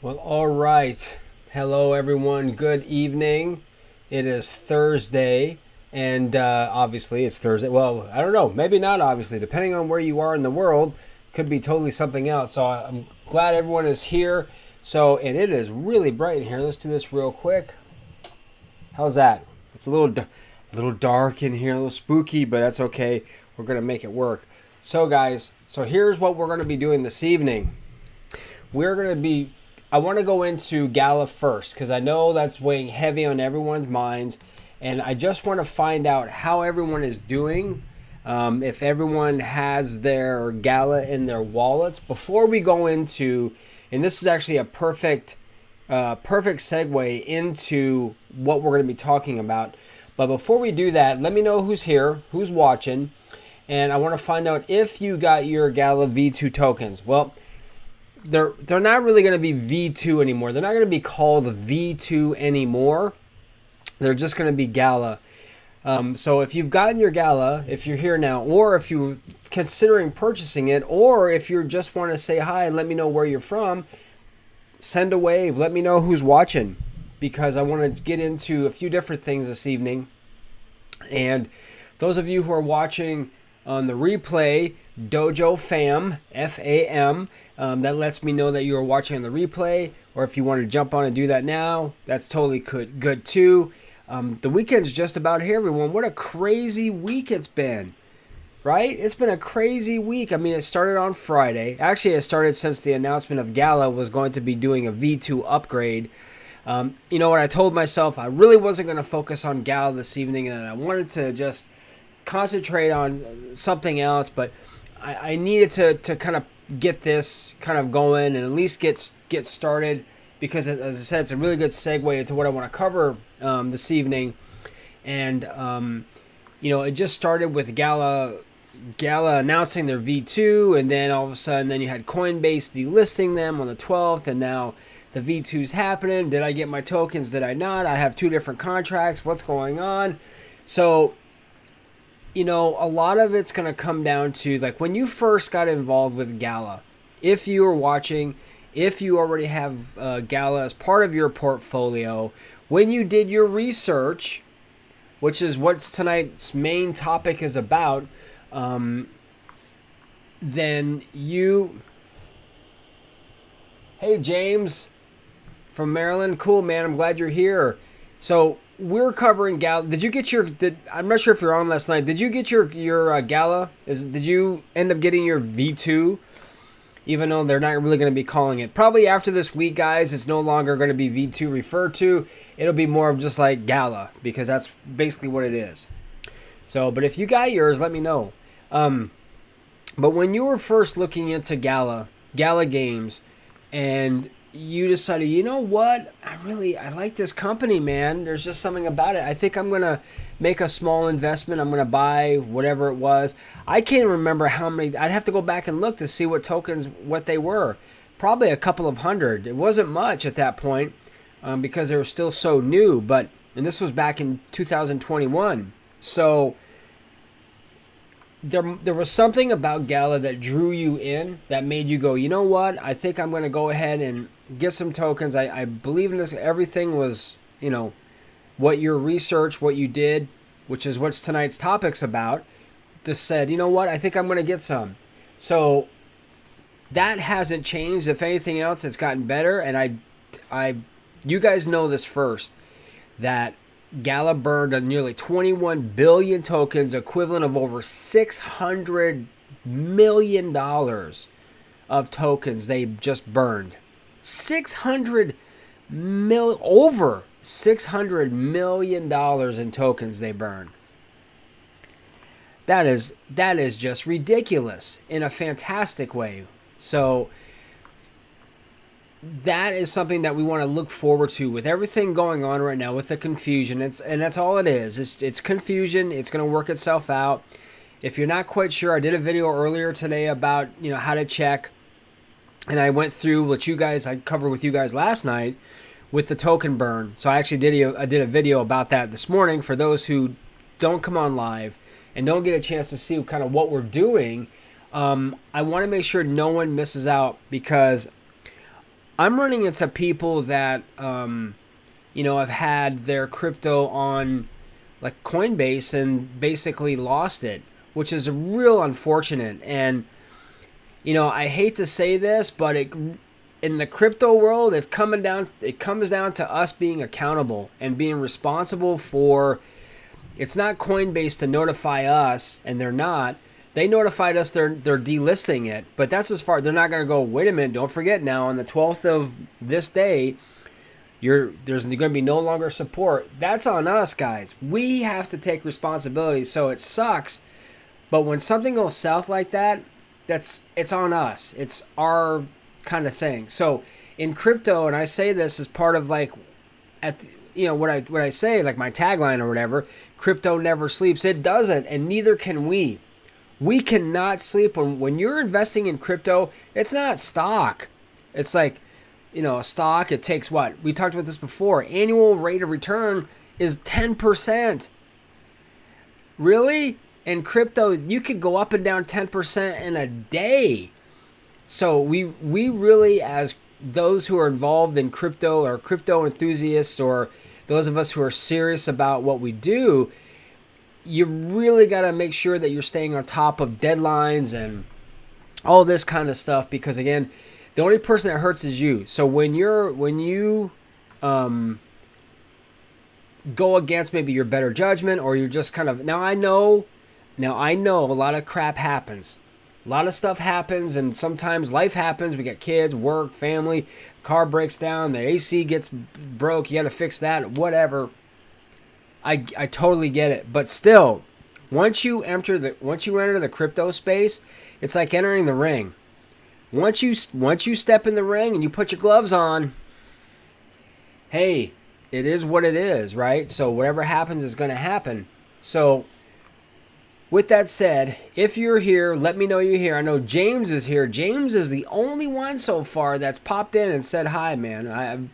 Well, all right. Hello, everyone. Good evening. It is Thursday, and obviously it's Thursday. Well, I don't know. Maybe not, obviously. Depending on where you are in the world, could be totally something else. So I'm glad everyone is here. And it is really bright in here. Let's do this real quick. How's that? It's a little dark in here, a little spooky, but that's okay. We're going to make it work. So, guys, here's what we're going to be doing this evening. I want to go into Gala first because I know that's weighing heavy on everyone's minds, and I just want to find out how everyone is doing, if everyone has their Gala in their wallets before we go into, and this is actually a perfect segue into what we're going to be talking about. But before we do that, let me know who's here, who's watching, and I want to find out if you got your Gala V2 tokens. Well, they're not really going to be V2 anymore. They're not going to be called V2 anymore. They're just going to be Gala. So if you've gotten your Gala, if you're here now, or if you're considering purchasing it, or if you just want to say hi and let me know where you're from, send a wave. Let me know who's watching, because I want to get into a few different things this evening. And those of you who are watching on the replay, Dojo fam, F-A-M, that lets me know that you are watching on the replay, or if you want to jump on and do that now, that's totally good too. The weekend's just about here, everyone. What a crazy week it's been, right? It's been a crazy week. I mean, it started on Friday. Actually, it started since the announcement of Gala was going to be doing a V2 upgrade. You know what? I told myself I really wasn't going to focus on Gala this evening, and I wanted to just concentrate on something else, but I needed to kind of get this kind of going and at least get started, because as I said, it's a really good segue into what I want to cover this evening. And it just started with Gala announcing their V2, and then all of a sudden then you had Coinbase delisting them on the 12th, and now the V2's happening. Did I get my tokens? Did I not? I have two different contracts. What's going on? So a lot of it's going to come down to, like, when you first got involved with Gala, if you were watching, if you already have Gala as part of your portfolio, when you did your research, which is what tonight's main topic is about, then you... Hey, James from Maryland. Cool, man. I'm glad you're here. So we're covering Gala. Did you get your? I'm not sure if you're on last night. Did you get your Gala? Did you end up getting your V2? Even though they're not really going to be calling it. Probably after this week, guys, it's no longer going to be V2 referred to. It'll be more of just like Gala, because that's basically what it is. So, but if you got yours, let me know. But when you were first looking into Gala Games, and you decided, you know what, I like this company, man. There's just something about it. I think I'm going to make a small investment. I'm going to buy whatever it was. I can't remember how many. I'd have to go back and look to see what they were. Probably a couple of hundred. It wasn't much at that point, because they were still so new. And this was back in 2021. So there was something about Gala that drew you in, that made you go, you know what, I think I'm going to go ahead and get some tokens. I believe in this. Everything was, what your research, what you did, which is what tonight's topic's about, just said, you know what, I think I'm going to get some. So that hasn't changed. If anything else, it's gotten better. And you guys know this first, that Gala burned nearly 21 billion tokens, equivalent of over $600 million of tokens they just burned. Over $600 million in tokens they burned. That is just ridiculous in a fantastic way. So that is something that we want to look forward to with everything going on right now with the confusion. That's all it is. It's confusion. It's going to work itself out. If you're not quite sure, I did a video earlier today about how to check, and I went through what I covered with you guys last night with the token burn. So I actually did a video about that this morning for those who don't come on live and don't get a chance to see kind of what we're doing. I want to make sure no one misses out, because I'm running into people that, have had their crypto on like Coinbase and basically lost it, which is real unfortunate. And, I hate to say this, but in the crypto world, it comes down to us being accountable and being responsible for. It's not Coinbase to notify us, and they're not. They notified us they're delisting it, but that's as far. They're not going to go, wait a minute, don't forget now on the 12th of this day, there's going to be no longer support. That's on us, guys. We have to take responsibility. So it sucks, but when something goes south like that, it's on us. It's our kind of thing. So in crypto, and I say this as part of like what I say, like my tagline or whatever, crypto never sleeps. It doesn't, and neither can we. We cannot sleep. When you're investing in crypto, it's not stock. It's like, a stock, it takes what? We talked about this before. Annual rate of return is 10%. Really? In crypto, you could go up and down 10% in a day. So we really, as those who are involved in crypto or crypto enthusiasts, or those of us who are serious about what we do, you really got to make sure that you're staying on top of deadlines and all this kind of stuff, because again, the only person that hurts is you. So when you go against maybe your better judgment, or you're just kind of, now I know a lot of crap happens. A lot of stuff happens, and sometimes life happens. We got kids, work, family, car breaks down, the AC gets broke, you got to fix that, whatever. I totally get it, but still, once you enter the crypto space, it's like entering the ring. Once you step in the ring and you put your gloves on, hey, it is what it is, right? So whatever happens is going to happen. So with that said, if you're here, let me know you're here. I know James is here. James is the only one so far that's popped in and said hi, man.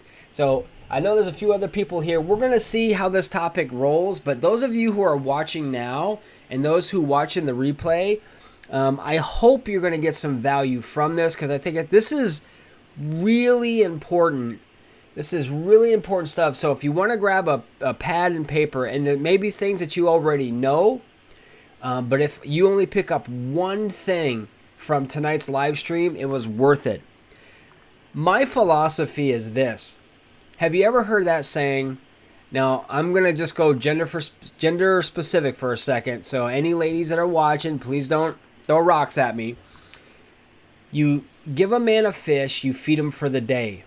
I know there's a few other people here. We're going to see how this topic rolls, but those of you who are watching now and those who watch in the replay, I hope you're going to get some value from this, because I think this is really important. This is really important stuff. So if you want to grab a pad and paper, and there may be things that you already know, but if you only pick up one thing from tonight's live stream, it was worth it. My philosophy is this. Have you ever heard that saying? Now, I'm going to just go gender specific for a second. So any ladies that are watching, please don't throw rocks at me. You give a man a fish, you feed him for the day.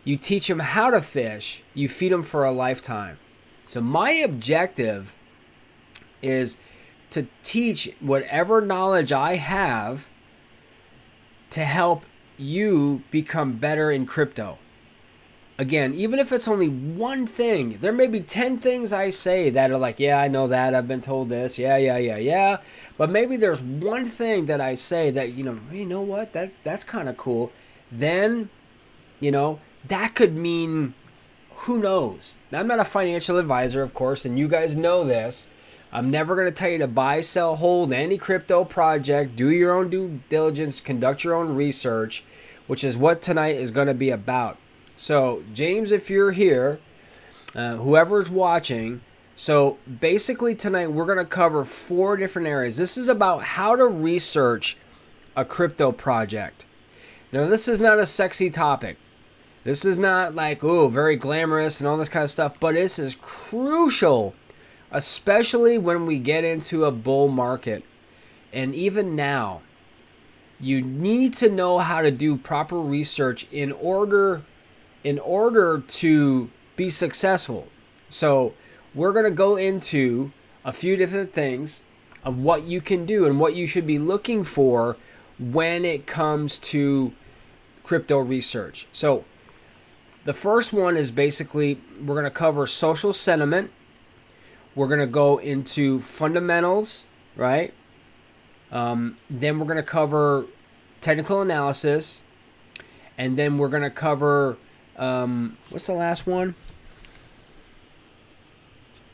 You teach him how to fish, you feed him for a lifetime. So my objective is to teach whatever knowledge I have to help you become better in crypto. Again, even if it's only one thing, there may be 10 things I say that are like, yeah, I know that, I've been told this, yeah. But maybe there's one thing that I say that, you know what, that's kind of cool. Then, that could mean, who knows? Now, I'm not a financial advisor, of course, and you guys know this. I'm never going to tell you to buy, sell, hold any crypto project. Do your own due diligence, conduct your own research, which is what tonight is going to be about. So, James, if you're here, whoever's watching, so basically tonight we're going to cover 4 different areas. This is about how to research a crypto project. Now, this is not a sexy topic. This is not like, very glamorous and all this kind of stuff, but this is crucial, especially when we get into a bull market. And even now, you need to know how to do proper research in order to be successful. So we're going to go into a few different things of what you can do and what you should be looking for when it comes to crypto research. So the first one is basically, we're going to cover social sentiment. We're going to go into fundamentals, right? Then we're going to cover technical analysis. And then we're going to cover, what's the last one?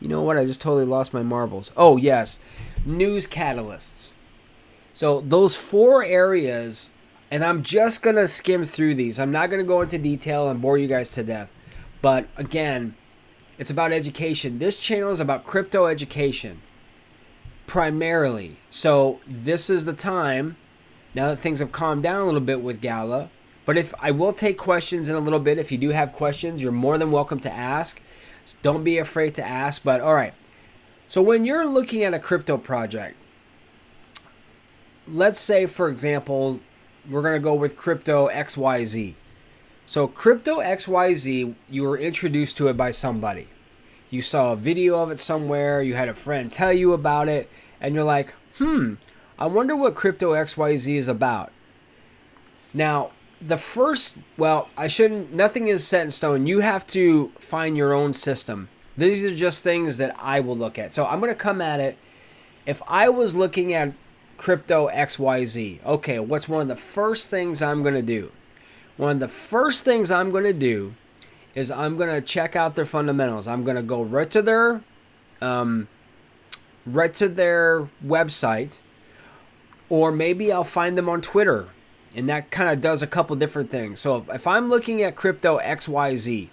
You know what? I just totally lost my marbles. Oh, yes. News catalysts. So those 4 areas, And I'm just going to skim through these. I'm not going to go into detail and bore you guys to death. But again, it's about education. This channel is about crypto education primarily. So this is the time, now that things have calmed down a little bit with Gala. But if I will take questions in a little bit. If you do have questions, you're more than welcome to ask. So don't be afraid to ask. But all right. So when you're looking at a crypto project, let's say, for example, we're going to go with crypto XYZ. So crypto XYZ, you were introduced to it by somebody. You saw a video of it somewhere, you had a friend tell you about it, and you're like, I wonder what crypto XYZ is about. Now, nothing is set in stone. You have to find your own system. These are just things that I will look at. So I'm going to come at it. If I was looking at crypto XYZ, okay, what's one of the first things I'm going to do? One of the first things I'm going to do is I'm going to check out their fundamentals. I'm going to go right to their website, or maybe I'll find them on Twitter, and that kind of does a couple different things. So if I'm looking at crypto XYZ,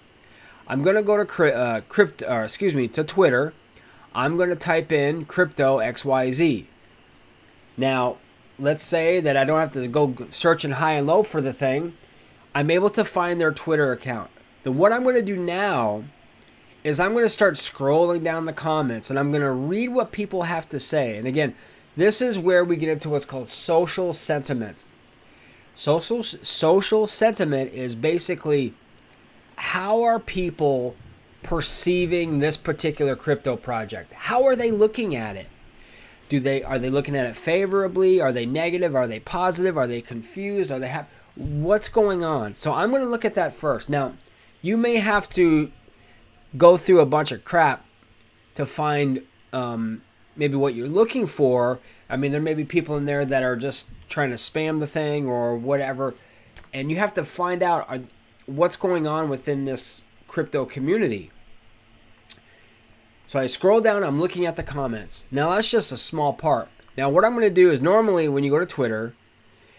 I'm going to go to Twitter. I'm going to type in crypto XYZ. Now, let's say that I don't have to go searching high and low for the thing. I'm able to find their Twitter account. Then what I'm going to do now is I'm going to start scrolling down the comments, and I'm going to read what people have to say. And again, this is where we get into what's called social sentiment. Social sentiment is basically, how are people perceiving this particular crypto project? How are they looking at it? Are they looking at it favorably? Are they negative? Are they positive? Are they confused? Are they happy? What's going on? So I'm going to look at that first. Now, you may have to go through a bunch of crap to find maybe what you're looking for. I mean, there may be people in there that are just trying to spam the thing or whatever, and you have to find out what's going on within this crypto community. So I scroll down, I'm looking at the comments. Now that's just a small part. Now what I'm going to do is, normally when you go to Twitter,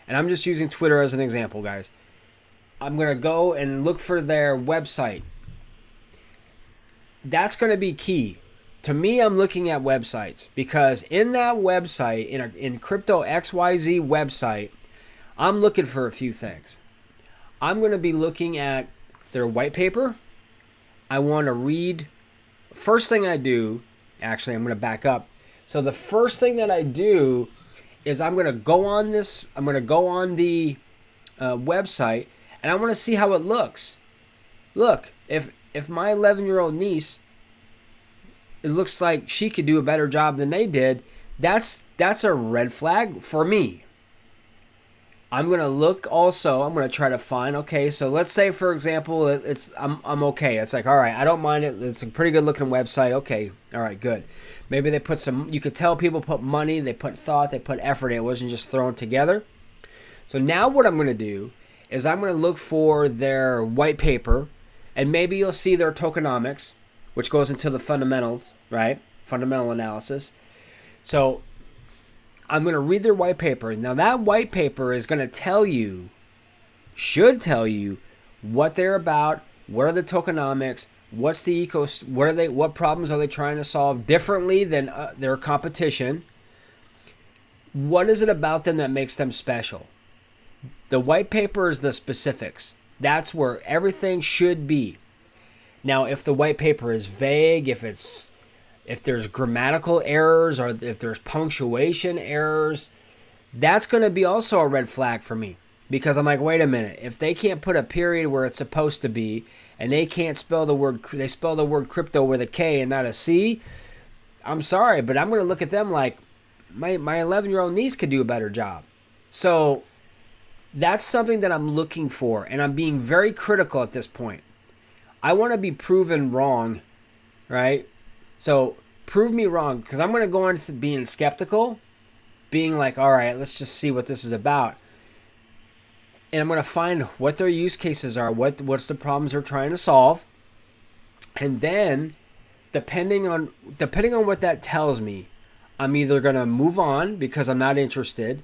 and I'm just using Twitter as an example, guys, I'm going to go and look for their website. That's going to be key. To me, I'm looking at websites, because in that website, in crypto XYZ website, I'm looking for a few things. I'm going to be looking at their white paper. I want to read. First thing I do, actually, I'm going to back up. So the first thing that I do is I'm going to go on the website, and I want to see how it looks. Look, if my 11-year-old niece, it looks like she could do a better job than they did, that's a red flag for me. I'm going to look also, I'm going to try to find, okay, so let's say, for example, I'm okay. It's like, all right, I don't mind it. It's a pretty good looking website. Okay, all right, good. Maybe they put you could tell people put money, they put thought, they put effort in. It wasn't just thrown together. So now what I'm going to do is I'm going to look for their white paper, and maybe you'll see their tokenomics, which goes into the fundamentals, right? Fundamental analysis. So I'm going to read their white paper. Now that white paper is going to should tell you what they're about, what are the tokenomics, what's the what problems are they trying to solve differently than their competition? What is it about them that makes them special? The white paper is the specifics. That's where everything should be. Now, if the white paper is vague, if there's grammatical errors, or if there's punctuation errors, that's going to be also a red flag for me, because I'm like, wait a minute, if they can't put a period where it's supposed to be, and they can't spell they spell the word crypto with a K and not a C, I'm sorry, but I'm going to look at them like my 11-year-old niece could do a better job. So that's something that I'm looking for, and I'm being very critical at this point. I want to be proven wrong, right? So prove me wrong, because I'm going to go into being skeptical, being like, all right, let's just see what this is about. And I'm going to find what their use cases are, what's the problems they're trying to solve. And then, depending on what that tells me, I'm either going to move on because I'm not interested,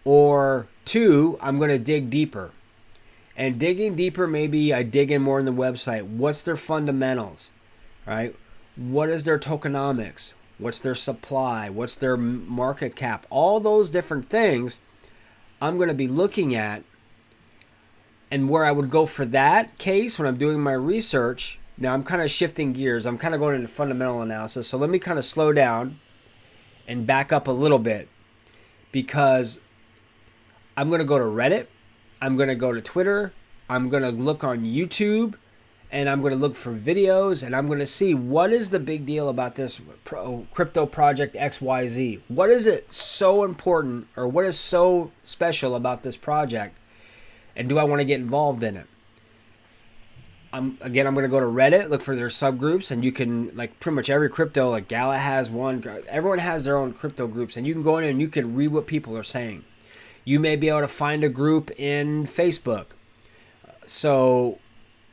or two, I'm going to dig deeper. And digging deeper, maybe I dig in more in the website. What's their fundamentals, right? What is their tokenomics? What's their supply? What's their market cap? All those different things I'm going to be looking at. And where I would go for that case when I'm doing my research, now I'm kind of shifting gears. I'm kind of going into fundamental analysis. So let me kind of slow down and back up a little bit, because I'm going to go to Reddit. I'm going to go to Twitter. I'm going to look on YouTube, and I'm going to look for videos, and I'm going to see what is the big deal about this crypto project XYZ. What is it so important, or what is so special about this project? And do I want to get involved in it? I'm going to go to Reddit, look for their subgroups, and you can, like pretty much every crypto, like Gala has one, everyone has their own crypto groups, and you can go in and you can read what people are saying. You may be able to find a group in Facebook. So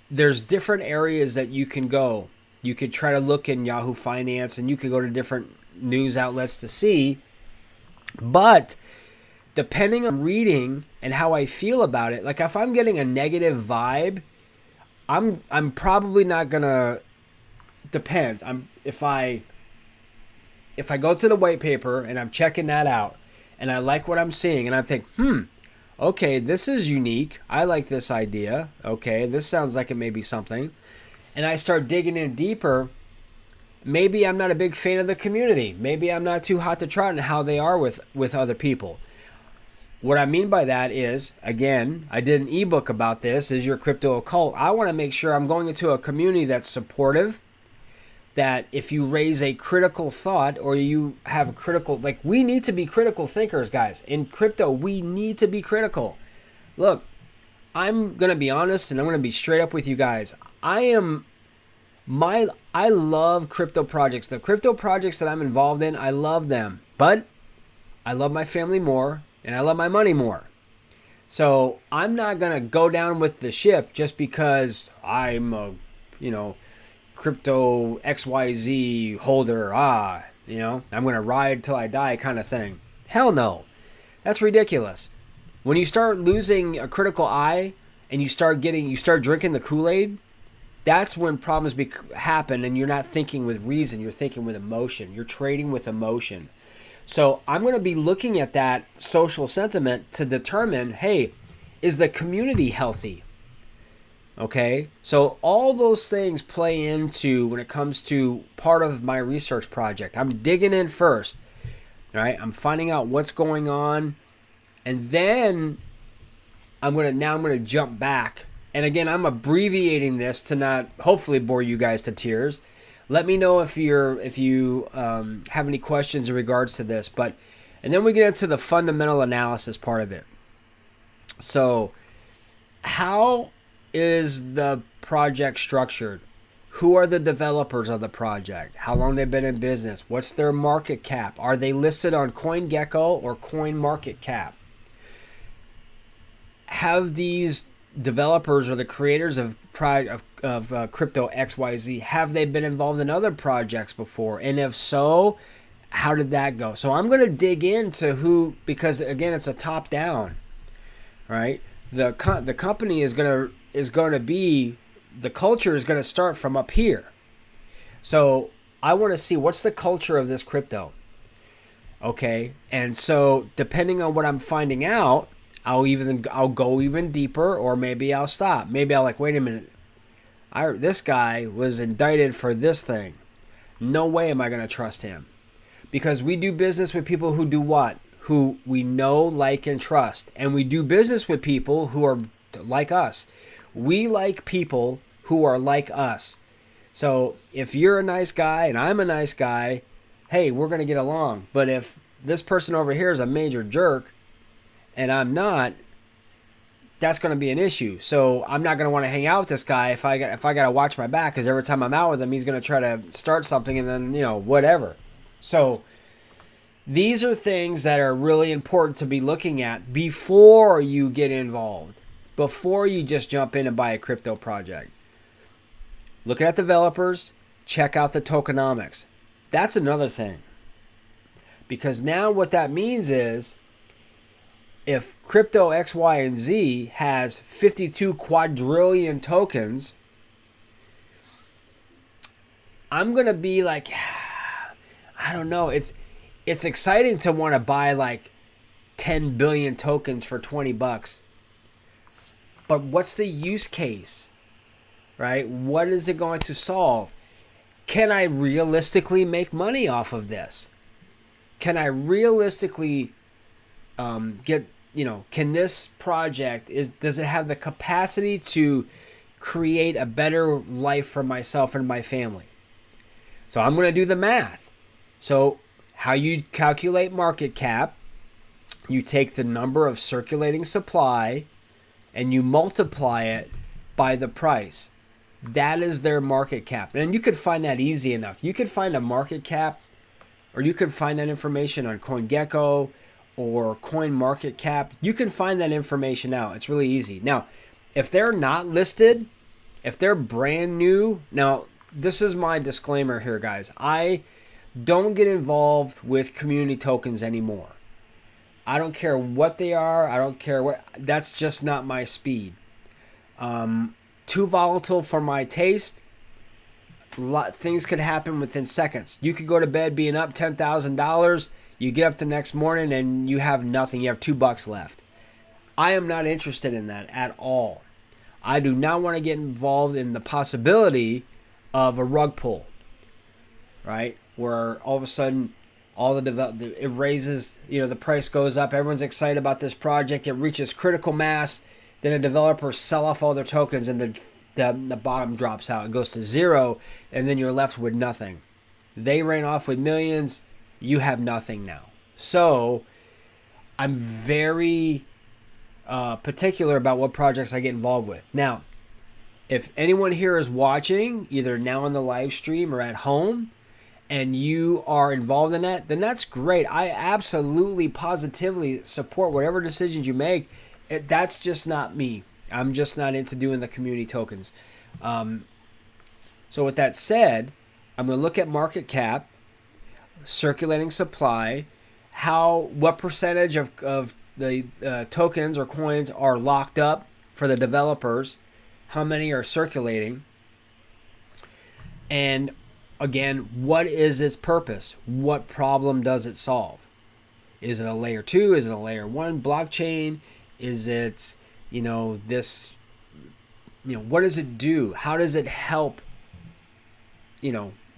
there's different areas that you can go. You could try to look in Yahoo Finance, and you could go to different news outlets to see. But depending on reading and how I feel about it, like if I'm getting a negative vibe, I'm probably not gonna. Depends. If I go to the white paper and I'm checking that out, and I like what I'm seeing, and I think, okay, this is unique. I like this idea. Okay, this sounds like it may be something. And I start digging in deeper. Maybe I'm not a big fan of the community. Maybe I'm not too hot to trot in how they are with other people. What I mean by that is, again, I did an ebook about this, Is Your Crypto a Cult? I want to make sure I'm going into a community that's supportive, that if you raise a critical thought or you have a critical, like we need to be critical thinkers, guys. In crypto, we need to be critical. Look, I'm going to be honest, and I'm going to be straight up with you guys. I love crypto projects. The crypto projects that I'm involved in, I love them. But I love my family more, and I love my money more. So I'm not going to go down with the ship just because I'm a, crypto XYZ holder. I'm going to ride till I die kind of thing. Hell no. That's ridiculous. When you start losing a critical eye and you start drinking the Kool-Aid, that's when problems happen, and you're not thinking with reason. You're thinking with emotion. You're trading with emotion. So I'm going to be looking at that social sentiment to determine, hey, is the community healthy? Okay, so all those things play into when it comes to part of my research project. I'm digging in first, right? I'm finding out what's going on, and then I'm going to jump back. And again, I'm abbreviating this to not hopefully bore you guys to tears. Let me know if you have any questions in regards to this. And then we get into the fundamental analysis part of it. So, how is the project structured? Who are the developers of the project? How long they've been in business? What's their market cap? Are they listed on CoinGecko or CoinMarketCap? Have these developers or the creators of crypto XYZ, have they been involved in other projects before? And if so, how did that go? So I'm going to dig into who, because again, it's a top down, right? The company is going to be, the culture is going to start from up here. So I want to see what's the culture of this crypto. Okay, and so depending on what I'm finding out, I'll go even deeper, or maybe I'll stop. Maybe I'll wait a minute. This guy was indicted for this thing. No way am I going to trust him. Because we do business with people who do what? Who we know, like, and trust. And we do business with people who are like us. We like people who are like us. So if you're a nice guy and I'm a nice guy, hey, we're going to get along. But if this person over here is a major jerk, and I'm not, that's going to be an issue. So I'm not going to want to hang out with this guy if I got to watch my back, because every time I'm out with him, he's going to try to start something, and then, whatever. So these are things that are really important to be looking at before you get involved, before you just jump in and buy a crypto project. Look at developers, check out the tokenomics. That's another thing. Because now what that means is, if crypto X, Y, and Z has 52 quadrillion tokens, I'm going to be like, I don't know. It's exciting to want to buy like 10 billion tokens for 20 bucks. But what's the use case, right? What is it going to solve? Can I realistically make money off of this? Can I realistically get, can this project, does it have the capacity to create a better life for myself and my family? So I'm going to do the math. So how you calculate market cap, you take the number of circulating supply and you multiply it by the price. That is their market cap. And you could find that easy enough. You could find a market cap, or you could find that information on CoinGecko or CoinMarketCap. You can find that information out. It's really easy. Now, if they're not listed, if they're brand new, now this is my disclaimer here, guys. I don't get involved with community tokens anymore. I don't care what they are. I don't care what. That's just not my speed. Too volatile for my taste. Things could happen within seconds. You could go to bed being up $10,000. You get up the next morning and you have nothing. You have $2 left. I am not interested in that at all. I do not want to get involved in the possibility of a rug pull, right? Where all of a sudden it raises, the price goes up. Everyone's excited about this project. It reaches critical mass. Then a developer sell off all their tokens and the bottom drops out. It goes to zero, and then you're left with nothing. They ran off with millions. You have nothing now. So I'm very particular about what projects I get involved with. Now, if anyone here is watching, either now on the live stream or at home, and you are involved in that, then that's great. I absolutely, positively support whatever decisions you make. That's just not me. I'm just not into doing the community tokens. So with that said, I'm going to look at market cap, circulating supply, what percentage of the tokens or coins are locked up for the developers, how many are circulating, and again, what is its purpose? What problem does it solve? Is it a layer 2? Is it a layer 1 blockchain? Is it, this, what does it do? How does it help,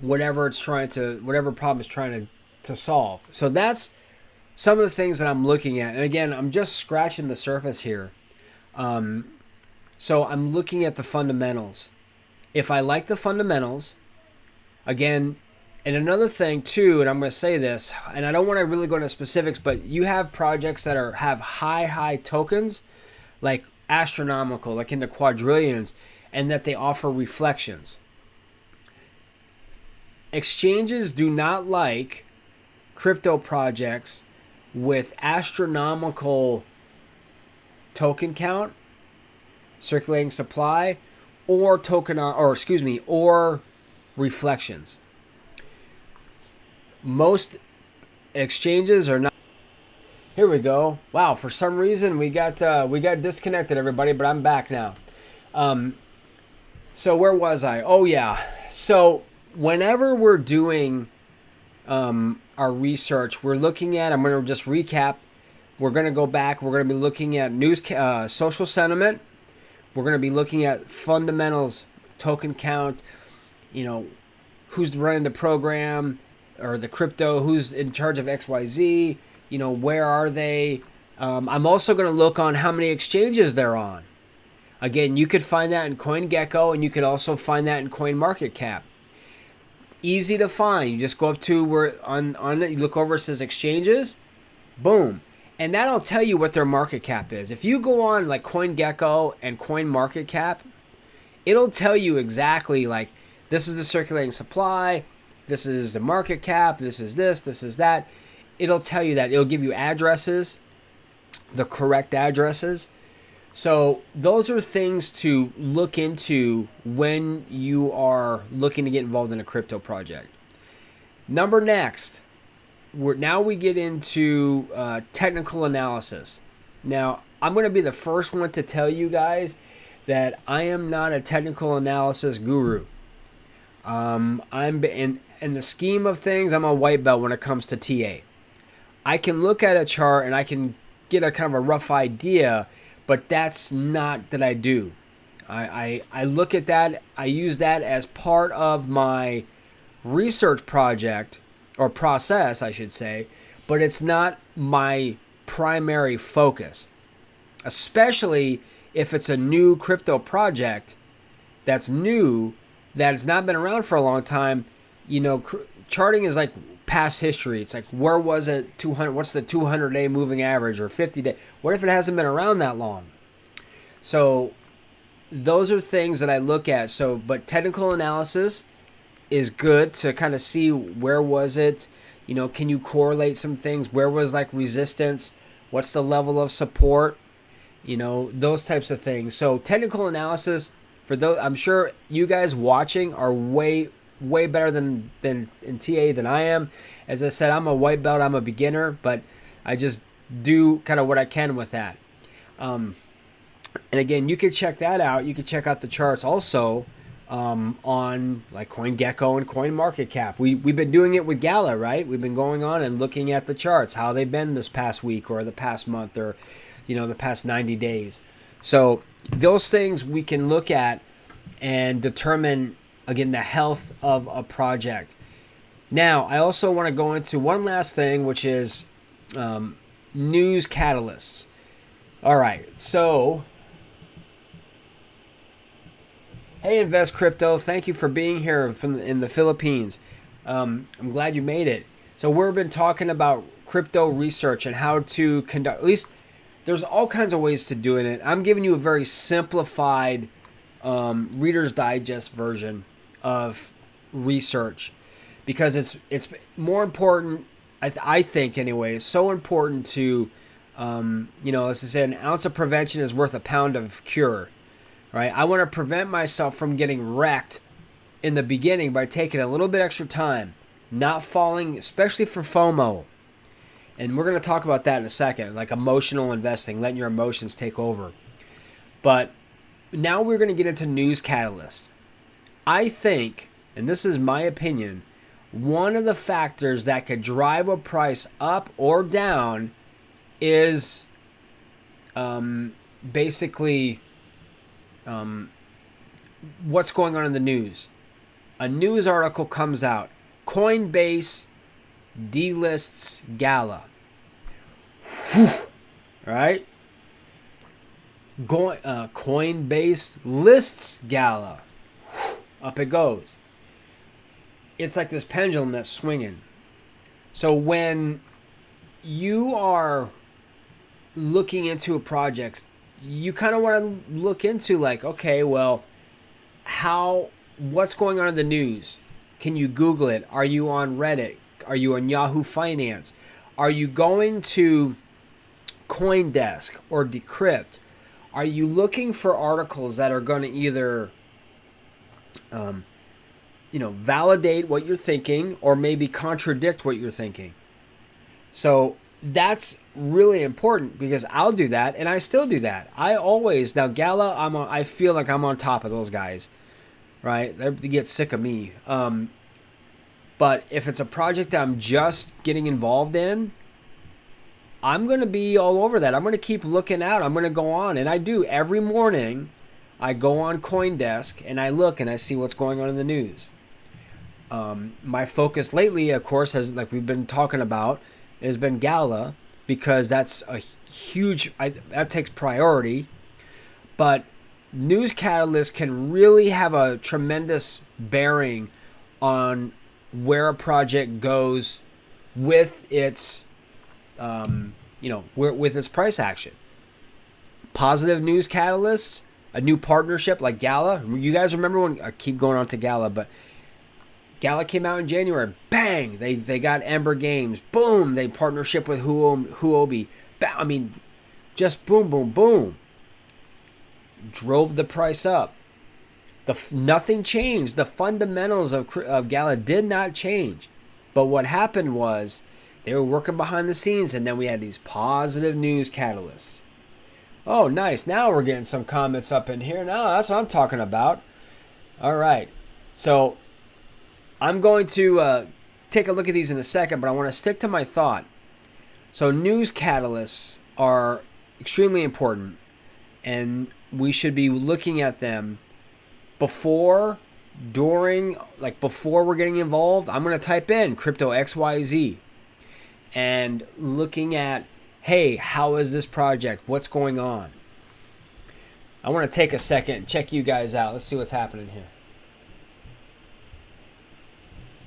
whatever problem it's trying to solve? So that's some of the things that I'm looking at. And again, I'm just scratching the surface here. So I'm looking at the fundamentals. If I like the fundamentals, again, and another thing too, and I'm going to say this, and I don't want to really go into specifics, but you have projects that have high tokens, like astronomical, like in the quadrillions, and that they offer reflections. Exchanges do not like crypto projects with astronomical token count, circulating supply, or reflections. Most exchanges are not. Here we go. Wow, for some reason we got disconnected, everybody, but I'm back now. So where was I? Oh yeah. So whenever we're doing our research, we're looking at, I'm going to just recap. We're going to go back. We're going to be looking at news, social sentiment. We're going to be looking at fundamentals, token count, who's running the program or the crypto, who's in charge of XYZ, where are they? I'm also going to look on how many exchanges they're on. Again, you could find that in CoinGecko, and you could also find that in CoinMarketCap. Easy to find. You just go up to where on it, you look over, it says exchanges, boom. And that'll tell you what their market cap is. If you go on like CoinGecko and CoinMarketCap, it'll tell you exactly like, this is the circulating supply, this is the market cap, this is that. It'll tell you that. It'll give you addresses, the correct addresses. So those are things to look into when you are looking to get involved in a crypto project. Now we get into technical analysis. Now, I'm going to be the first one to tell you guys that I am not a technical analysis guru. I'm in the scheme of things, I'm a white belt when it comes to TA. I can look at a chart and I can get a kind of a rough idea, but that's not that I do. I look at that, I use that as part of my research project, or process, I should say, but it's not my primary focus, especially if it's a new crypto project that's new, that has not been around for a long time. You know, charting is like past history. It's like, where was it 200? What's the 200-day moving average, or 50-day? What if it hasn't been around that long? So those are things that I look at. So, but technical analysis is good to kind of see where was it. You know, can you correlate some things? Where was like resistance? What's the level of support? You know, those types of things. So technical analysis, for those, I'm sure you guys watching are way better than in TA than I am. As I said, I'm a white belt, I'm a beginner, but I just do kind of what I can with that. And again, you can check that out. You can check out the charts also on like CoinGecko and CoinMarketCap. We've been doing it with Gala, right? We've been going on and looking at the charts, how they've been this past week or the past month, or you know, the past 90 days. So those things we can look at and determine, again, the health of a project. Now, I also want to go into one last thing, which is news catalysts. All right, so hey, Invest Crypto, thank you for being here in the Philippines. I'm glad you made it. So we've been talking about crypto research and how to conduct, at least there's all kinds of ways to do it. I'm giving you a very simplified Reader's Digest version of research, because it's more important, I think anyway, it's so important to, you know, as I said, an ounce of prevention is worth a pound of cure. Right? I want to prevent myself from getting wrecked in the beginning by taking a little bit extra time, not falling, especially for FOMO. And we're going to talk about that in a second, like emotional investing, letting your emotions take over. But now we're going to get into news catalysts. I think, and this is my opinion, one of the factors that could drive a price up or down is basically what's going on in the news. A news article comes out. Coinbase delists Gala. Whew. Right? Coinbase lists Gala. Whew. Up it goes. It's like this pendulum that's swinging. So when you are looking into a project, you kind of want to look into like, okay, well, what's going on in the news? Can you Google it? Are you on Reddit? Are you on Yahoo Finance? Are you going to Coindesk or Decrypt? Are you looking for articles that are going to either, validate what you're thinking or maybe contradict what you're thinking? So that's really important, because I'll do that, and I still do that. Now Gala, I feel like I'm on top of those guys, right? They get sick of me. But if it's a project that I'm just getting involved in, I'm going to be all over that. I'm going to keep looking out. I'm going to go on, and I do every morning. I go on CoinDesk and I look and I see what's going on in the news. My focus lately, of course, has, like we've been talking about, has been Gala, because that's a huge, that takes priority. But news catalysts can really have a tremendous bearing on where a project goes with its, with its price action. Positive news catalysts, a new partnership like Gala. You guys remember when, I keep going on to Gala, but Gala came out in January. Bang! They got Ember Games. Boom! They partnership with Huobi. I mean, just boom, boom, boom. Drove the price up. Nothing changed. The fundamentals of Gala did not change. But what happened was they were working behind the scenes, and then we had these positive news catalysts. Oh, nice. Now we're getting some comments up in here. Now that's what I'm talking about. All right. So I'm going to take a look at these in a second, but I want to stick to my thought. So news catalysts are extremely important, and we should be looking at them before, during, like before we're getting involved. I'm going to type in crypto XYZ and looking at, hey, how is this project? What's going on? I want to take a second and check you guys out. Let's see what's happening here.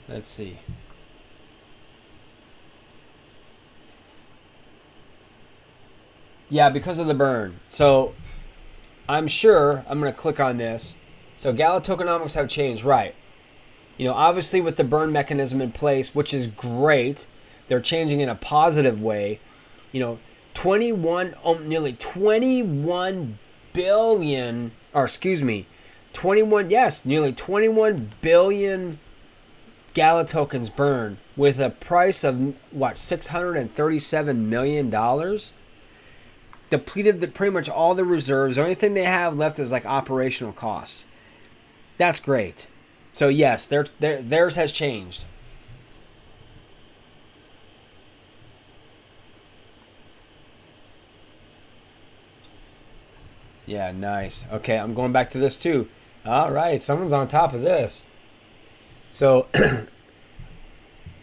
Let's see. Yeah, because of the burn. So I'm sure I'm going to click on this. So Gala tokenomics have changed, right? You know, obviously with the burn mechanism in place, which is great, they're changing in a positive way. You know, nearly 21 billion, or excuse me, nearly 21 billion Gala tokens burned with a price of what, $637 million. Depleted pretty much all the reserves. The only thing they have left is like operational costs. That's great. So yes, theirs has changed. Yeah, nice. Okay, I'm going back to this too. All right, someone's on top of this. So,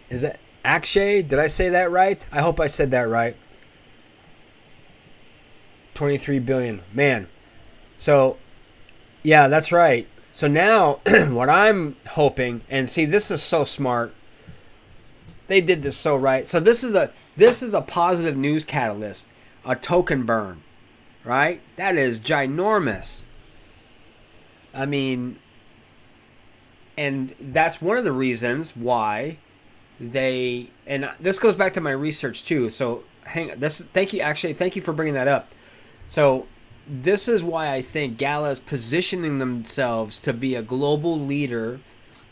is that Akshay? Did I say that right? I hope I said that right. 23 billion. Man. So, yeah, that's right. So now, what I'm hoping, and see, this is so smart. They did this so right. So this is a positive news catalyst, a token burn, right? That is ginormous. I mean, and that's one of the reasons why and this goes back to my research too. So thank you for bringing that up. So this is why I think Gala is positioning themselves to be a global leader.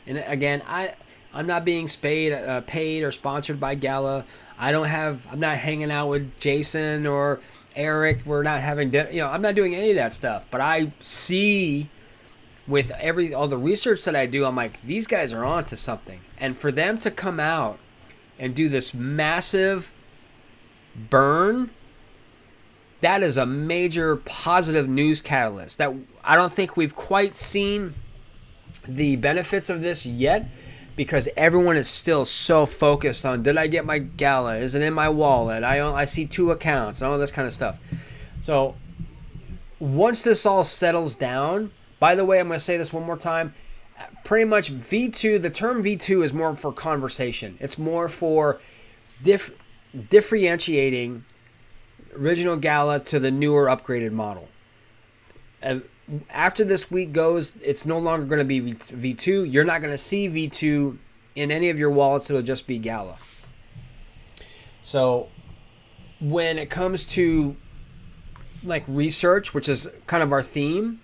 And again, I'm not being paid or sponsored by Gala. I'm not hanging out with Jason or Eric. We're not having I'm not doing any of that stuff. But I see with all the research that I do, I'm like, these guys are onto something. And for them to come out and do this massive burn, that is a major positive news catalyst that I don't think we've quite seen the benefits of this yet, because everyone is still so focused on, did I get my Gala? Is it in my wallet? I see 2 accounts and all this kind of stuff. So once this all settles down, by the way, I'm going to say this one more time, pretty much V2, the term V2 is more for conversation. It's more for differentiating original Gala to the newer upgraded model. After this week goes, it's no longer going to be V2. You're not going to see V2 in any of your wallets. It'll just be Gala. So when it comes to like research, which is kind of our theme,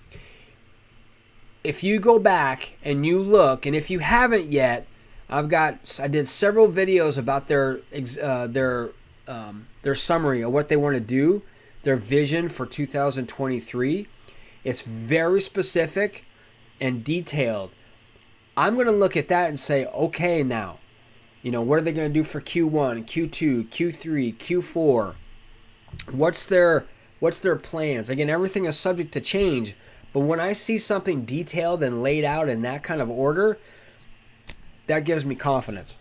if you go back and you look, and if you haven't yet, I did several videos about their summary of what they want to do, their vision for 2023. It's very specific and detailed. I'm going to look at that and say, okay, now, what are they going to do for Q1, Q2, Q3, Q4? What's their plans? Again, everything is subject to change, but when I see something detailed and laid out in that kind of order, that gives me confidence.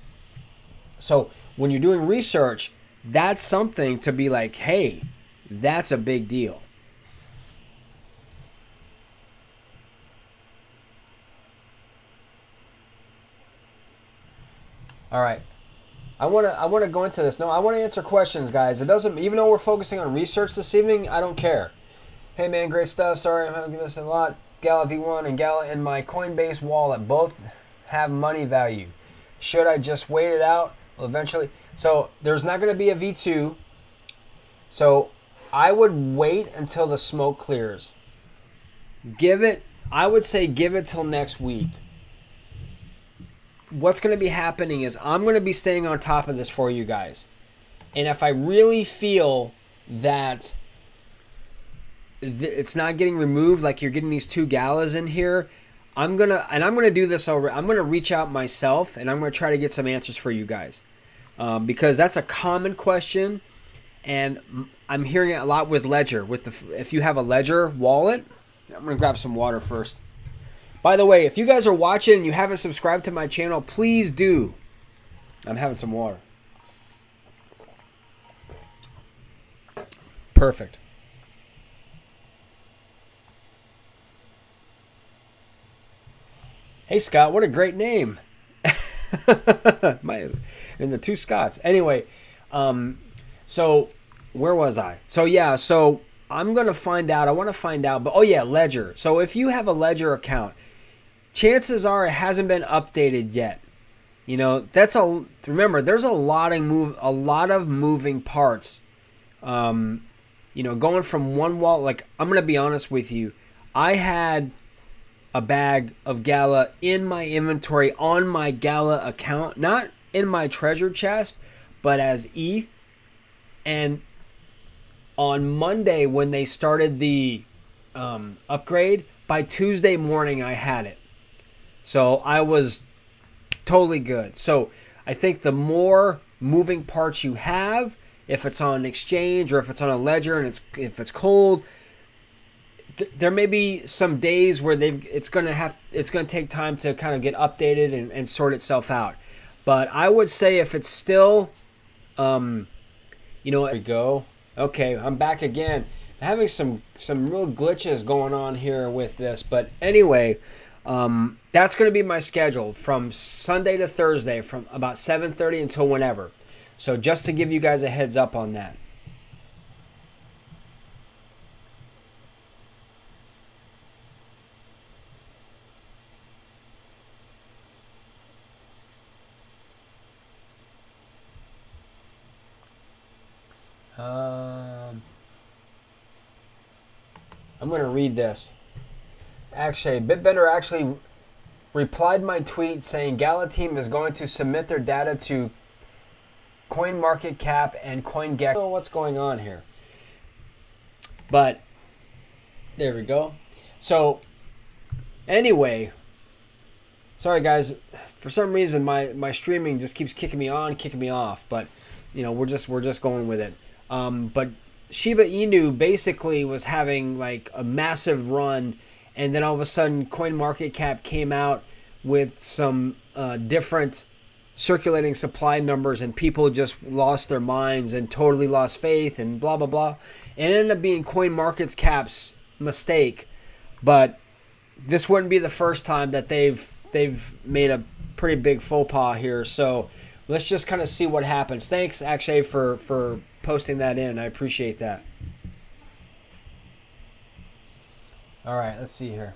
So when you're doing research, that's something to be like, hey, that's a big deal. All right. I want to go into this. No, I want to answer questions, guys. It doesn't, even though we're focusing on research this evening, I don't care. Hey man, great stuff. Sorry, I'm having this a lot. Gala V1 and Gala in my Coinbase wallet both have money value. Should I just wait it out? Well, eventually. So there's not going to be a V2. So I would wait until the smoke clears. I would say give it till next week. What's going to be happening is I'm going to be staying on top of this for you guys. And if I really feel that it's not getting removed like you're getting these 2 galas in here, I'm gonna do this over. I'm gonna reach out myself and I'm gonna try to get some answers for you guys, because that's a common question, and I'm hearing it a lot with Ledger. If you have a Ledger wallet, I'm gonna grab some water first. By the way, if you guys are watching and you haven't subscribed to my channel, please do. I'm having some water. Perfect. Hey Scott, what a great name. And the 2 Scotts. Anyway, so where was I? So yeah, so I'm going to find out. I want to find out. But oh yeah, Ledger. So if you have a Ledger account, chances are it hasn't been updated yet. You know, remember, there's a lot of moving parts. You know, going from one wallet, like, I'm going to be honest with you. I had a bag of Gala in my inventory on my Gala account, not in my treasure chest, but as ETH. And on Monday, when they started the upgrade, by Tuesday morning I had it. So I was totally good. So I think the more moving parts you have, if it's on an exchange or if it's on a ledger and if it's cold, there may be some days where it's going to take time to kind of get updated and sort itself out. But I would say if it's still, you know, there we go. Okay, I'm back again. I'm having some real glitches going on here with this, but anyway, that's going to be my schedule from Sunday to Thursday, from about 7:30 until whenever. So just to give you guys a heads up on that. I'm going to read this. Actually, Bitbender actually replied my tweet saying Gala team is going to submit their data to CoinMarketCap and CoinGecko. I don't know what's going on here. But there we go. So anyway, sorry guys, for some reason my streaming just keeps kicking me on, kicking me off, but you know, we're just going with it. But Shiba Inu basically was having like a massive run, and then all of a sudden CoinMarketCap came out with some different circulating supply numbers, and people just lost their minds and totally lost faith and blah blah blah. It ended up being CoinMarketCap's mistake, but this wouldn't be the first time that they've made a pretty big faux pas here. So let's just kind of see what happens. Thanks Akshay for posting that in. I appreciate that. All right, let's see here.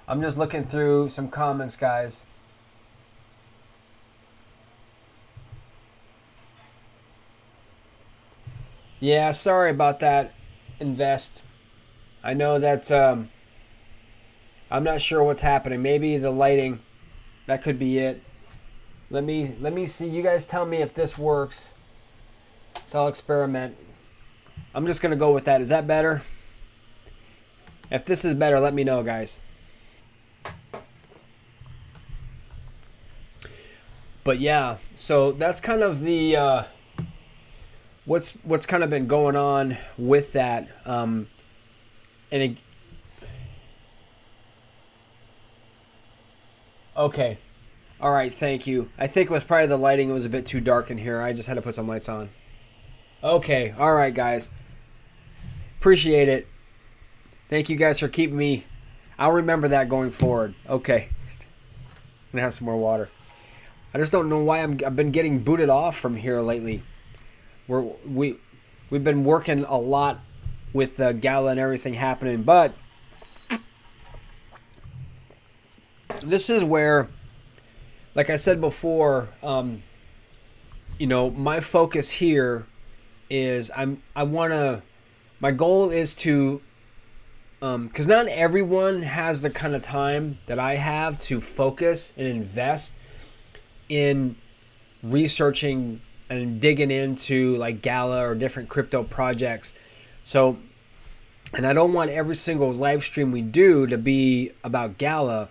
I'm just looking through some comments, guys. Yeah, sorry about that, Invest. I know that I'm not sure what's happening. Maybe the lighting, that could be it. Let me see. You guys tell me if this works. So I'll experiment. I'm just going to go with that. Is that better? If this is better, let me know, guys. But yeah, so that's kind of the what's kind of been going on with that. Okay. All right, thank you. I think with probably the lighting, it was a bit too dark in here. I just had to put some lights on. Okay. All right, guys. Appreciate it. Thank you guys for keeping me. I'll remember that going forward. Okay. I'm gonna have some more water. I just don't know why I've been getting booted off from here lately. We've been working a lot with Gala and everything happening, but this is where, like I said before, you know, my focus here is my goal is to because not everyone has the kind of time that I have to focus and invest in researching and digging into like Gala or different crypto projects. So, and I don't want every single live stream we do to be about Gala.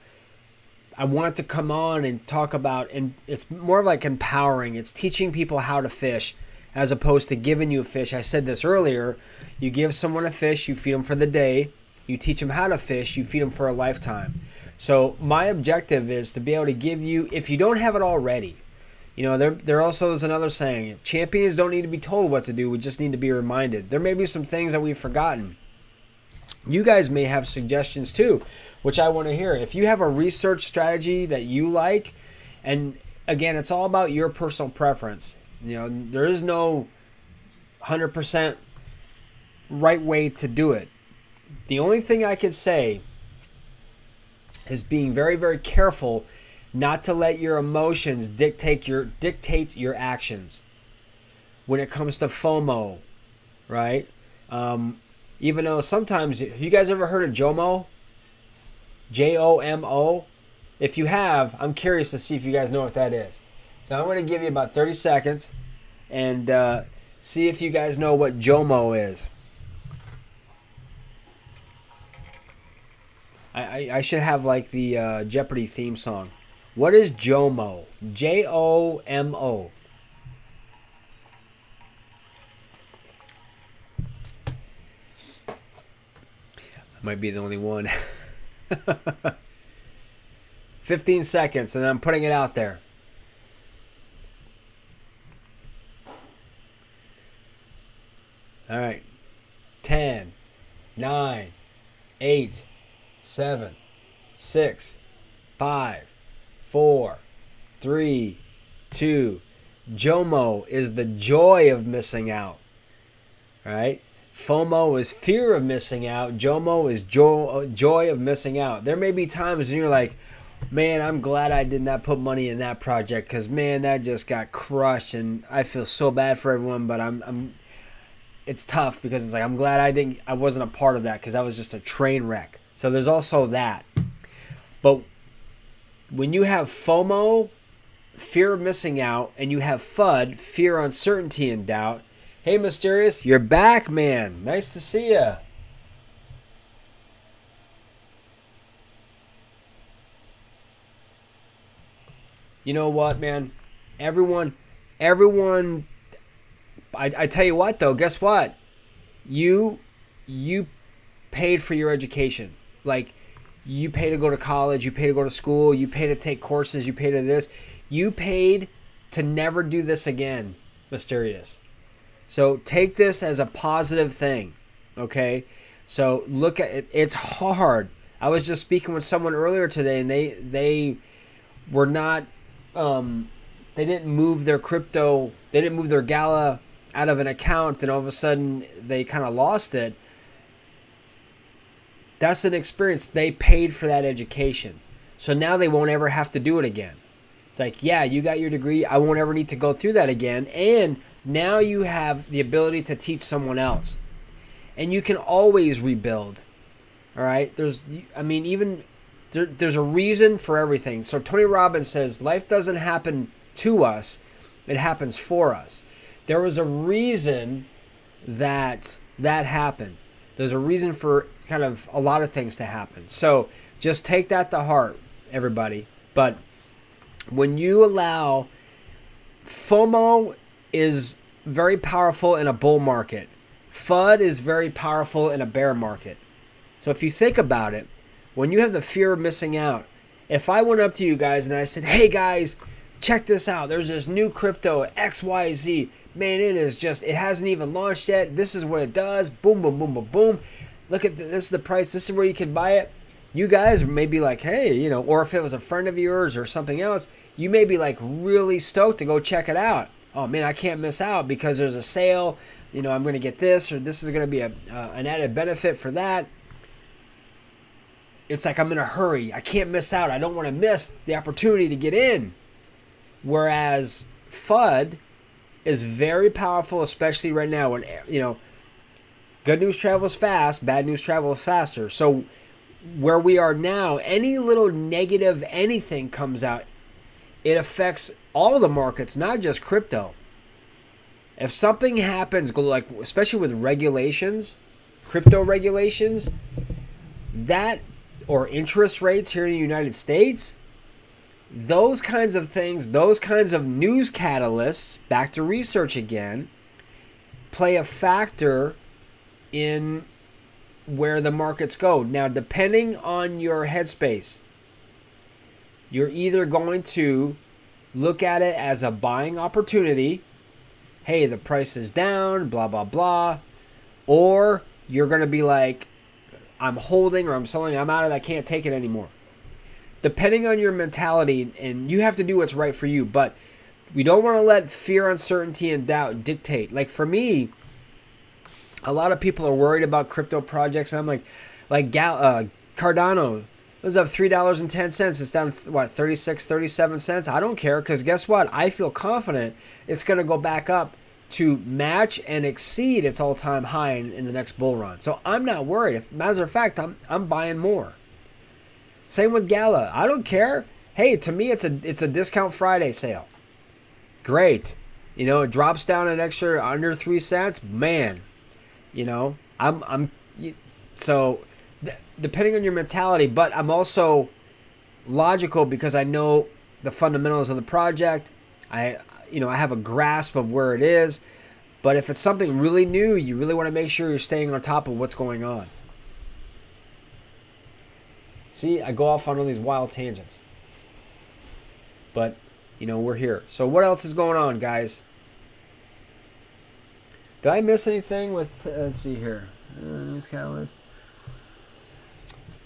I want to come on and talk about, and it's more of like empowering. It's teaching people how to fish as opposed to giving you a fish. I said this earlier. You give someone a fish, you feed them for the day. You teach them how to fish, you feed them for a lifetime. So my objective is to be able to give you, if you don't have it already, you know, there also is another saying, champions don't need to be told what to do, we just need to be reminded. There may be some things that we've forgotten. You guys may have suggestions too, which I want to hear. If you have a research strategy that you like, and again, it's all about your personal preference. You know, there is no 100% right way to do it. The only thing I could say is being very, very careful not to let your emotions dictate your actions. When it comes to FOMO, right? Even though sometimes, have you guys ever heard of JOMO? JOMO? If you have, I'm curious to see if you guys know what that is. So I'm going to give you about 30 seconds and see if you guys know what JOMO is. I should have like the Jeopardy theme song. What is JOMO? JOMO. I might be the only one. 15 seconds and I'm putting it out there. All right. 10, 9, 8, 7, 6, 5, 4, 3, 2. JOMO is the joy of missing out. All right? FOMO is fear of missing out. JOMO is joy of missing out. There may be times when you're like, man, I'm glad I did not put money in that project because, man, that just got crushed and I feel so bad for everyone, but it's tough because it's like I'm glad I wasn't a part of that because that was just a train wreck. So there's also that. But when you have FOMO, fear of missing out, and you have FUD, fear, uncertainty, and doubt. Hey, Mysterious, you're back, man. Nice to see ya. You know what, man? Everyone, I tell you what, though, guess what? You paid for your education. Like, you pay to go to college, you pay to go to school, you pay to take courses, you pay to this. You paid to never do this again, Mysterious. So take this as a positive thing, okay? So look at it. It's hard. I was just speaking with someone earlier today, and they were not, they didn't move their crypto, they didn't move their Gala out of an account, and all of a sudden they kind of lost it. That's an experience. They paid for that education. So now they won't ever have to do it again. It's like, yeah, you got your degree. I won't ever need to go through that again. And now you have the ability to teach someone else. And you can always rebuild. All right? There's a reason for everything. So Tony Robbins says, life doesn't happen to us. It happens for us. There was a reason that happened. There's a reason for kind of a lot of things to happen. So just take that to heart, everybody. But when you allow, FOMO is very powerful in a bull market. FUD is very powerful in a bear market. So if you think about it, when you have the fear of missing out, if I went up to you guys and I said, hey guys, check this out. There's this new crypto XYZ. Man, it hasn't even launched yet. This is what it does. Boom, boom, boom, boom, boom. Look at this is the price. This is where you can buy it. You guys may be like, hey, or if it was a friend of yours or something else, you may be like really stoked to go check it out. Oh man, I can't miss out because there's a sale. I'm going to get this, or this is going to be an added benefit for that. It's like I'm in a hurry. I can't miss out. I don't want to miss the opportunity to get in. Whereas FUD is very powerful, especially right now when Good news travels fast, bad news travels faster. So where we are now, any little negative anything comes out, it affects all the markets, not just crypto. If something happens, like especially with regulations, crypto regulations, that or interest rates here in the United States, those kinds of things, those kinds of news catalysts, back to research again, play a factor in where the markets go. Now, depending on your headspace, you're either going to look at it as a buying opportunity. Hey, the price is down, blah, blah, blah. Or you're going to be like, I'm holding or I'm selling, I'm out of that, I can't take it anymore. Depending on your mentality, and you have to do what's right for you, but we don't want to let fear, uncertainty, and doubt dictate. Like for me, a lot of people are worried about crypto projects, and I'm like Cardano was up $3.10. It's down, what, 36, 37 cents? I don't care, because guess what? I feel confident it's going to go back up to match and exceed its all-time high in the next bull run. So I'm not worried. As a matter of fact, I'm buying more. Same with Gala. I don't care. Hey, to me, it's a discount Friday sale. Great. You know, it drops down an extra under 3 cents. Man, you know, so depending on your mentality, but I'm also logical because I know the fundamentals of the project. I have a grasp of where it is. But if it's something really new, you really want to make sure you're staying on top of what's going on. See, I go off on all these wild tangents. But, we're here. So what else is going on, guys? Did I miss anything with, let's see here. News catalyst.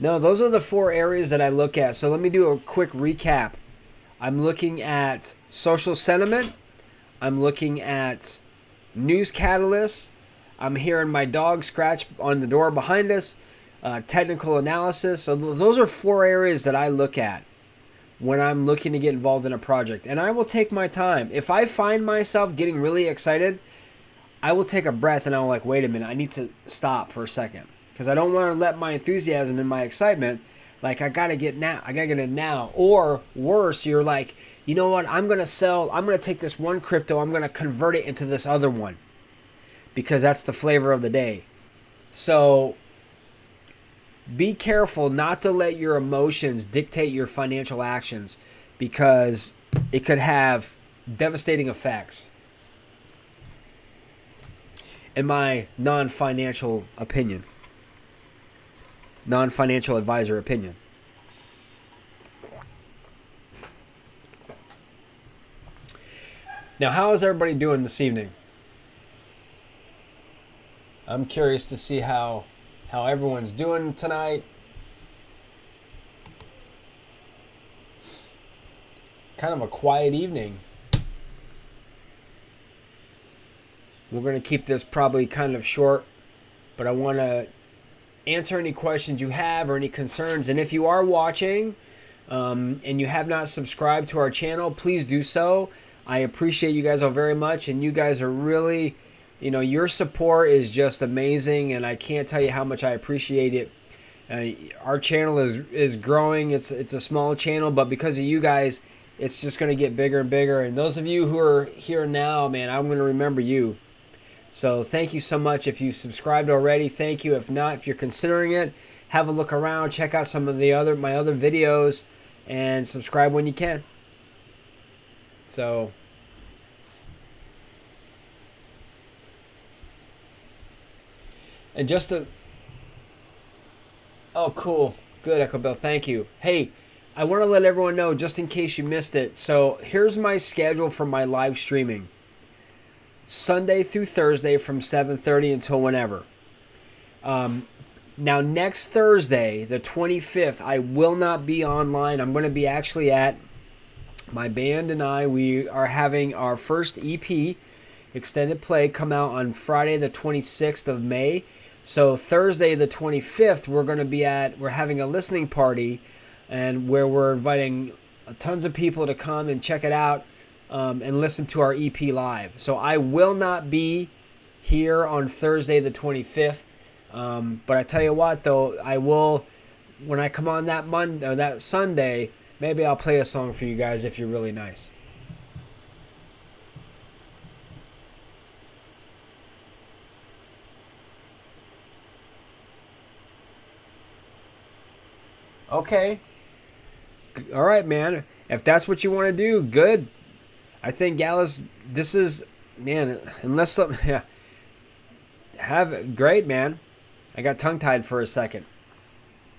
No, those are the 4 areas that I look at. So let me do a quick recap. I'm looking at social sentiment. I'm looking at news catalysts. I'm hearing my dog scratch on the door behind us. Technical analysis. So those are 4 areas that I look at when I'm looking to get involved in a project. And I will take my time. If I find myself getting really excited, I will take a breath and I'm like, wait a minute, I need to stop for a second. Because I don't want to let my enthusiasm and my excitement, like I gotta get it now. Or worse, you're like, you know what, I'm gonna take this one crypto, I'm gonna convert it into this other one. Because that's the flavor of the day. So be careful not to let your emotions dictate your financial actions, because it could have devastating effects. In my non-financial advisor opinion. Now, how is everybody doing this evening? I'm curious to see how everyone's doing tonight. Kind of a quiet evening. We're going to keep this probably kind of short, but I want to answer any questions you have or any concerns. And if you are watching and you have not subscribed to our channel, please do so. I appreciate you guys all very much, and you guys are really, your support is just amazing, and I can't tell you how much I appreciate it. Our channel is growing. It's a small channel, but because of you guys, it's just going to get bigger and bigger. And those of you who are here now, man, I'm going to remember you. So thank you so much. If you've subscribed already, thank you. If not, if you're considering it, have a look around, check out some of my other videos, and subscribe when you can. So and just to, oh cool, good, Echo Bill, thank you. Hey, I want to let everyone know, just in case you missed it, so here's my schedule for my live streaming. Sunday through Thursday from 7:30 until whenever. Now next Thursday, the 25th, I will not be online. I'm going to be actually at my band, and we are having our first EP, Extended Play, come out on Friday the 26th of May. So Thursday the 25th, we're having a listening party, and where we're inviting tons of people to come and check it out and listen to our EP live. So I will not be here on Thursday the 25th. But I tell you what, though, I will, when I come on that Monday or that Sunday, maybe I'll play a song for you guys if you're really nice. Okay. All right, man. If that's what you want to do, good. I think Gala's, this is, man, unless something, yeah. Great, man. I got tongue-tied for a second.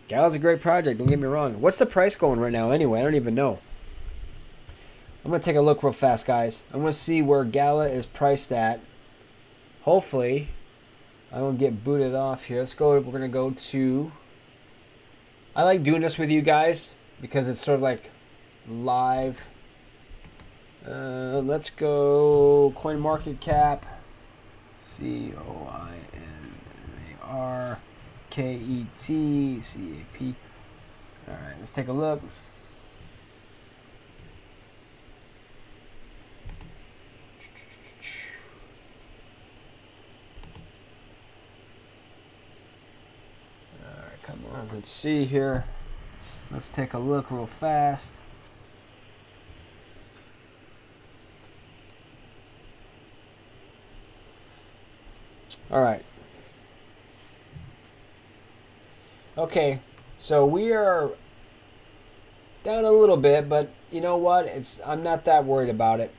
Gala's a great project, don't get me wrong. What's the price going right now anyway? I don't even know. I'm going to take a look real fast, guys. I'm going to see where Gala is priced at. Hopefully, I won't get booted off here. Let's go. We're going to go to... I like doing this with you guys because it's sort of like live. Let's go CoinMarketCap. CoinMarketCap. All right, let's take a look. All right, come on. Let's see here. Let's take a look real fast. All right. Okay, so we are down a little bit, but you know what? I'm not that worried about it.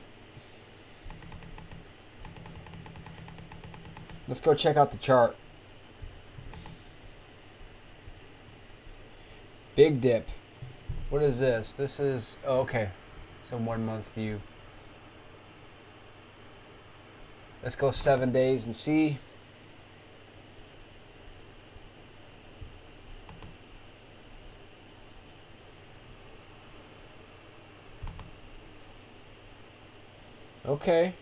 Let's go check out the chart. Big dip. What is this? This is, oh, okay. It's a 1 month view. Let's go 7 days and see. Okay.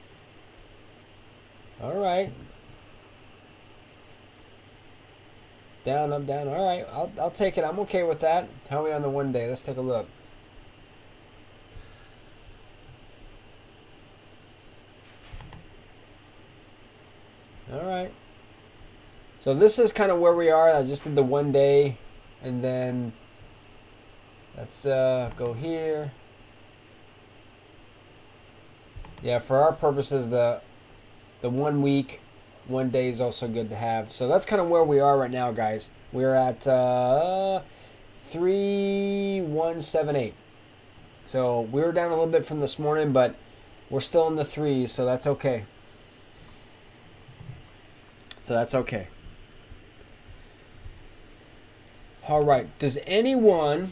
All right. Down, up, down. All right. I'll take it. I'm okay with that. How are we on the 1 day? Let's take a look. All right. So this is kind of where we are. I just did the 1 day, and then let's go here. Yeah, for our purposes, the 1 week, 1 day is also good to have. So that's kind of where we are right now, guys. We're at 3178. So we were down a little bit from this morning, but we're still in the threes, so that's okay. All right. Does anyone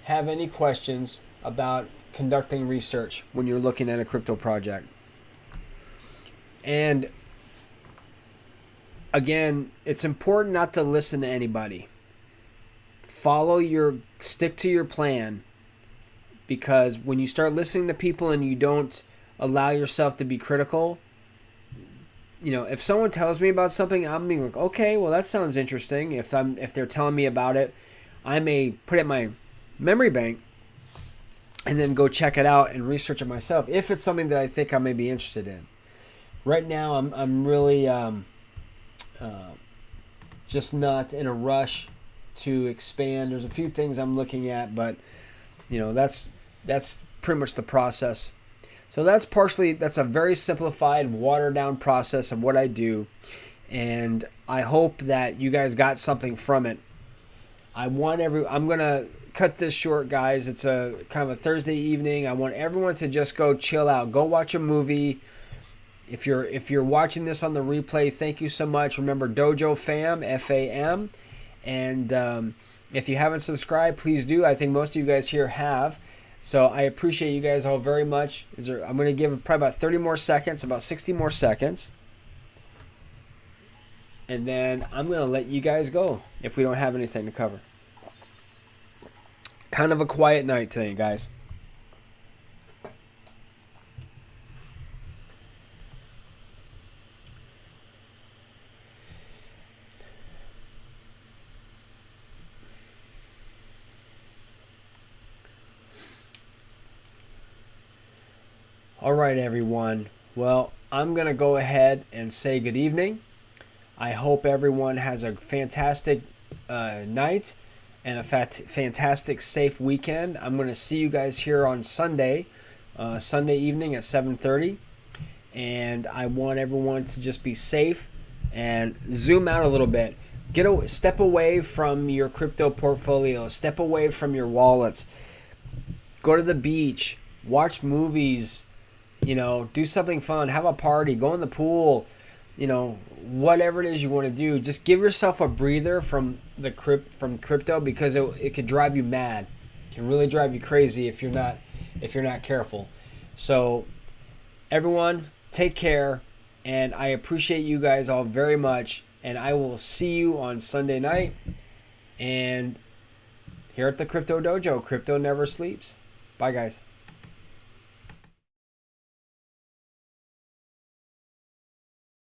have any questions about conducting research when you're looking at a crypto project? And again, it's important not to listen to anybody. Stick to your plan, because when you start listening to people and you don't allow yourself to be critical, you know, if someone tells me about something, I'm being like, okay, well, that sounds interesting. If they're telling me about it, I may put it in my memory bank and then go check it out and research it myself if it's something that I think I may be interested in. Right now, I'm really just not in a rush to expand. There's a few things I'm looking at, but you know, that's pretty much the process. So that's a very simplified, watered down process of what I do, and I hope that you guys got something from it. I'm gonna cut this short, guys. It's a kind of a Thursday evening. I want everyone to just go chill out, go watch a movie. If you're watching this on the replay, thank you so much. Remember, Dojo Fam, FAM, and if you haven't subscribed, please do. I think most of you guys here have. So I appreciate you guys all very much. I'm going to give probably about 30 more seconds, about 60 more seconds. And then I'm going to let you guys go if we don't have anything to cover. Kind of a quiet night today, guys. All right, everyone. Well, I'm going to go ahead and say good evening. I hope everyone has a fantastic night and a fantastic safe weekend. I'm going to see you guys here on Sunday evening at 7:30. And I want everyone to just be safe and zoom out a little bit. Step away from your crypto portfolio. Step away from your wallets. Go to the beach. Watch movies. Do something fun. Have a party. Go in the pool. Whatever it is you want to do. Just give yourself a breather from crypto, because it could drive you mad. It can really drive you crazy if you're not careful. So, everyone, take care, and I appreciate you guys all very much. And I will see you on Sunday night. And here at the Crypto Dojo, crypto never sleeps. Bye, guys.